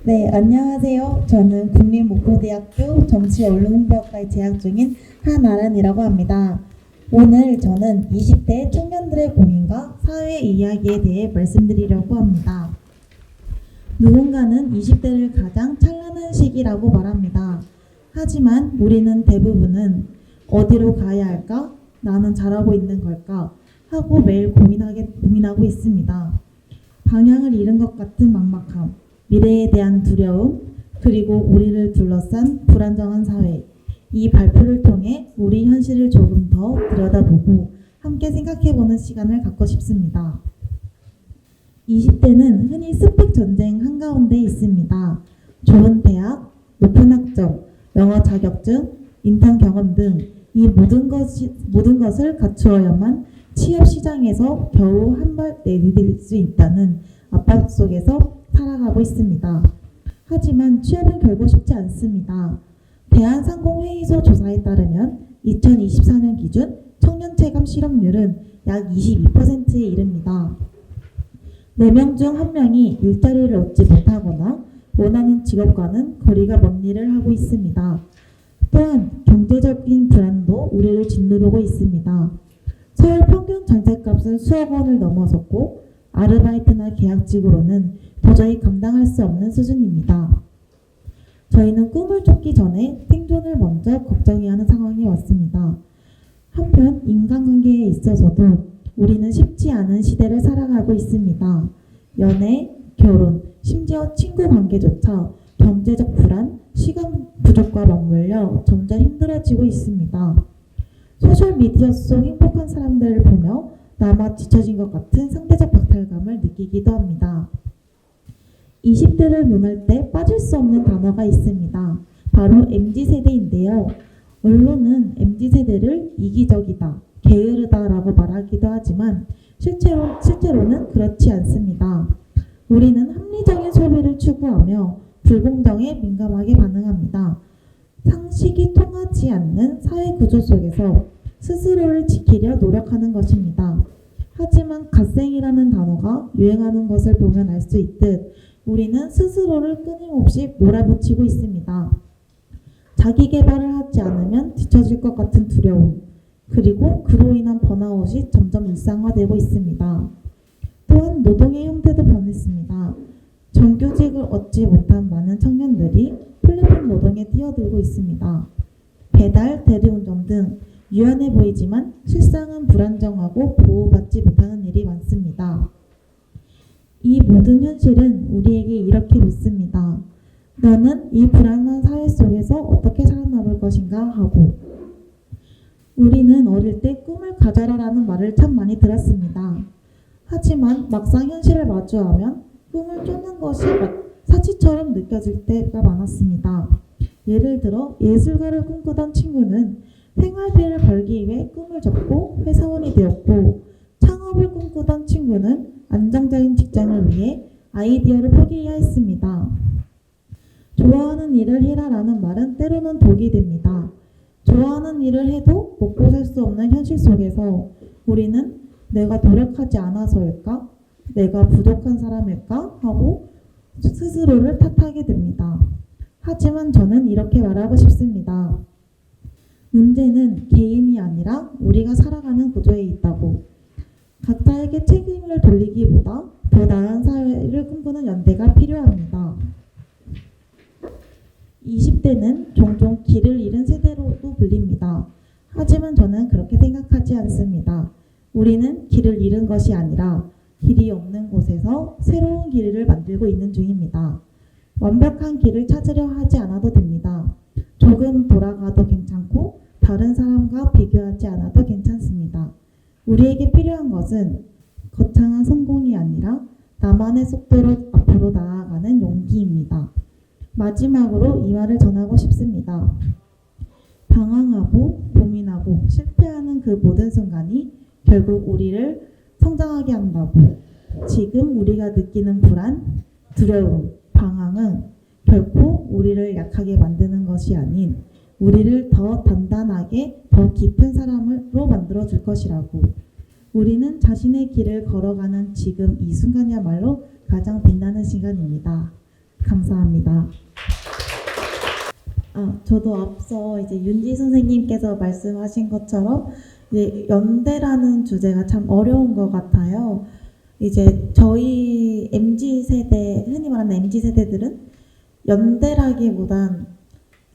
네, 안녕하세요. 저는 국립목포대학교 정치언론홍보학과에 재학 중인 한아란이라고 합니다. 오늘 저는 20대 청년들의 고민과 사회 이야기에 대해 말씀드리려고 합니다. 누군가는 20대를 가장 찬란한 시기라고 말합니다. 하지만 우리는 대부분은 어디로 가야 할까? 나는 잘하고 있는 걸까? 하고 매일 고민하고 있습니다. 방향을 잃은 것 같은 막막함, 미래에 대한 두려움, 그리고 우리를 둘러싼 불안정한 사회. 이 발표를 통해 우리 현실을 조금 더 들여다보고 함께 생각해보는 시간을 갖고 싶습니다. 20대는 흔히 스펙 전쟁 한가운데 있습니다. 좋은 대학, 높은 학점, 영어 자격증, 인턴 경험 등 이 모든 것을 갖추어야만 취업 시장에서 겨우 한 발 내디딜 수 있다는 압박 속에서 살아가고 있습니다. 하지만 취업은 결국 쉽지 않습니다. 대한상공회의소 조사에 따르면 2024년 기준 청년 체감 실업률은 약 22%에 이릅니다. 4명 중 1명이 일자리를 얻지 못하거나 원하는 직업과는 거리가 먼 일을 하고 있습니다. 또한 경제적인 불안도 우리를 짓누르고 있습니다. 서울 평균 전셋값은 수억 원을 넘어섰고 아르바이트나 계약직으로는 도저히 감당할 수 없는 수준입니다. 저희는 꿈을 쫓기 전에 생존을 먼저 걱정해야 하는 상황이 왔습니다. 한편 인간관계에 있어서도 우리는 쉽지 않은 시대를 살아가고 있습니다. 연애, 결혼, 심지어 친구 관계조차 경제적 불안, 시간 부족과 맞물려 점점 힘들어지고 있습니다. 소셜미디어 속 행복한 사람들을 보며 나만 뒤처진 것 같은 상대적 박탈감을 느끼기도 합니다. 20대를 논할 때 빠질 수 없는 단어가 있습니다. 바로 MZ세대인데요. 언론은 MZ세대를 이기적이다, 게으르다라고 말하기도 하지만 실제로는 그렇지 않습니다. 우리는 합리적인 소비를 추구하며 불공정에 민감하게 반응합니다. 상식이 통하지 않는 사회 구조 속에서 스스로를 지키려 노력하는 것입니다. 하지만 갓생이라는 단어가 유행하는 것을 보면 알 수 있듯 우리는 스스로를 끊임없이 몰아붙이고 있습니다. 자기 개발을 하지 않으면 뒤처질 것 같은 두려움, 그리고 그로 인한 번아웃이 점점 일상화되고 있습니다. 또한 노동의 형태도 변했습니다. 정규직을 얻지 못한 많은 청년들이 플랫폼 노동에 뛰어들고 있습니다. 배달, 대리운전 등 유연해 보이지만 실상은 불안정하고 보호받지 못하는 일이 많습니다. 이 모든 현실은 우리에게 이렇게 묻습니다. 너는 이 불안한 사회 속에서 어떻게 살아남을 것인가 하고, 우리는 어릴 때 꿈을 가져라라는 말을 참 많이 들었습니다. 하지만 막상 현실을 마주하면 꿈을 쫓는 것이 사치처럼 느껴질 때가 많았습니다. 예를 들어 예술가를 꿈꾸던 친구는 생활비를 벌기 위해 꿈을 접고 회사원이 되었고, 창업을 꿈꾸던 친구는 안정적인 직장을 위해 아이디어를 포기해야 했습니다. 좋아하는 일을 해라라는 말은 때로는 독이 됩니다. 좋아하는 일을 해도 먹고 살 수 없는 현실 속에서 우리는 내가 노력하지 않아서일까? 내가 부족한 사람일까? 하고 스스로를 탓하게 됩니다. 하지만 저는 이렇게 말하고 싶습니다. 문제는 개인이 아니라 우리가 살아가는 구조에 있다고. 각자에게 책임을 돌리기보다 더 나은 사회를 꿈꾸는 연대가 필요합니다. 20대는 종종 길을 잃은 세대로도 불립니다. 하지만 저는 그렇게 생각하지 않습니다. 우리는 길을 잃은 것이 아니라 길이 없는 곳에서 새로운 길을 만들고 있는 중입니다. 완벽한 길을 찾으려 하지 않아도 됩니다. 조금 돌아가도 괜찮고 다른 사람과 비교하지 않아도 괜찮습니다. 우리에게 필요한 것은 거창한 성공이 아니라 나만의 속도로 앞으로 나아가는 용기입니다. 마지막으로 이 말을 전하고 싶습니다. 방황하고 고민하고 실패하는 그 모든 순간이 결국 우리를 성장하게 한다고. 지금 우리가 느끼는 불안, 두려움, 방황은 결코 우리를 약하게 만드는 것이 아닌 우리를 더 단단하게, 더 깊은 사람으로 만들어줄 것이라고. 우리는 자신의 길을 걸어가는 지금 이 순간이야말로 가장 빛나는 시간입니다. 감사합니다. 저도 앞서 이제 윤지 선생님께서 말씀하신 것처럼 이제 연대라는 주제가 참 어려운 것 같아요. 이제 저희 MZ 세대, 흔히 말하는 MZ 세대들은 연대라기보단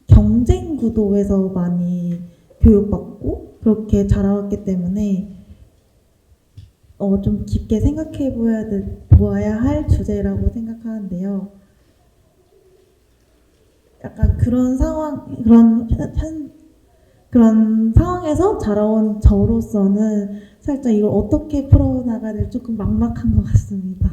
경쟁 구도에서 많이 교육받고 그렇게 자라왔기 때문에 좀 깊게 생각해 보아야 할 주제라고 생각하는데요. 약간 그런 상황에서 자라온 저로서는 살짝 이걸 어떻게 풀어나가야 될지 조금 막막한 것 같습니다.